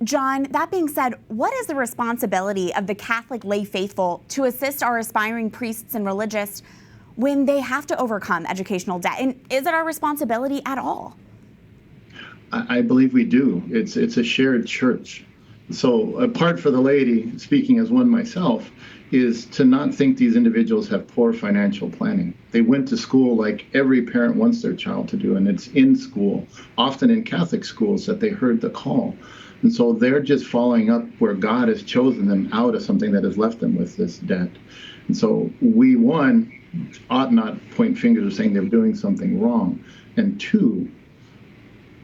John, that being said, what is the responsibility of the Catholic lay faithful to assist our aspiring priests and religious when they have to overcome educational debt? And is it our responsibility at all? I believe we do. It's a shared church. So a part for the laity, speaking as one myself, is to not think these individuals have poor financial planning. They went to school like every parent wants their child to do, and it's in school, often in Catholic schools, that they heard the call. And so they're just following up where God has chosen them out of something that has left them with this debt. And so we, one, ought not point fingers of saying they're doing something wrong. And two,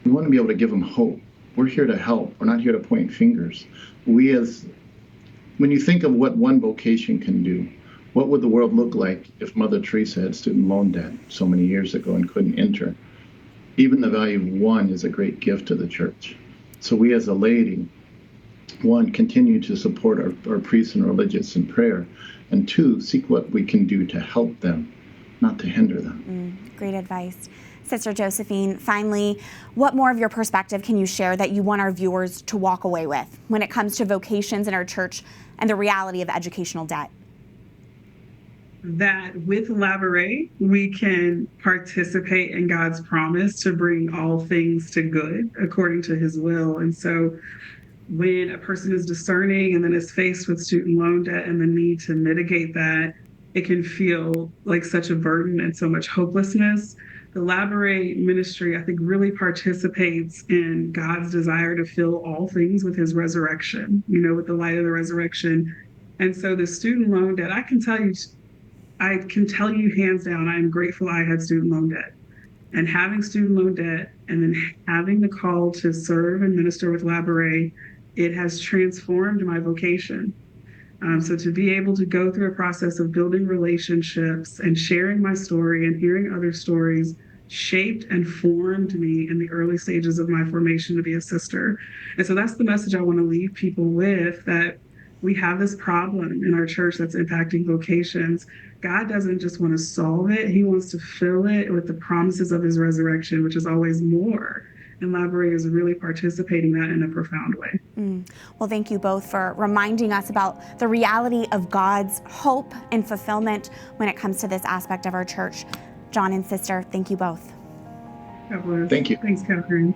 we want to be able to give them hope. We're here to help. We're not here to point fingers. When you think of what one vocation can do, what would the world look like if Mother Teresa had student loan debt so many years ago and couldn't enter? Even the value of one is a great gift to the church. So we as a laity, one, continue to support our priests and religious in prayer, and two, seek what we can do to help them, not to hinder them. Great advice. Sister Josephine, finally, what more of your perspective can you share that you want our viewers to walk away with when it comes to vocations in our church and the reality of educational debt? That with Labouré, we can participate in God's promise to bring all things to good according to his will. And so when a person is discerning and then is faced with student loan debt and the need to mitigate that, it can feel like such a burden and so much hopelessness. The Labouré ministry, I think, really participates in God's desire to fill all things with his resurrection, with the light of the resurrection. And so the student loan debt, I can tell you hands down, I am grateful I had student loan debt. And having student loan debt and then having the call to serve and minister with Labouré, it has transformed my vocation. So to be able to go through a process of building relationships and sharing my story and hearing other stories shaped and formed me in the early stages of my formation to be a sister. And so that's the message I want to leave people with, that we have this problem in our church that's impacting vocations. God doesn't just want to solve it. He wants to fill it with the promises of his resurrection, which is always more. And Labouré is really participating in that in a profound way. Well, thank you both for reminding us about the reality of God's hope and fulfillment when it comes to this aspect of our church. John and Sister, thank you both. God bless. Thank you. Thanks, Catherine.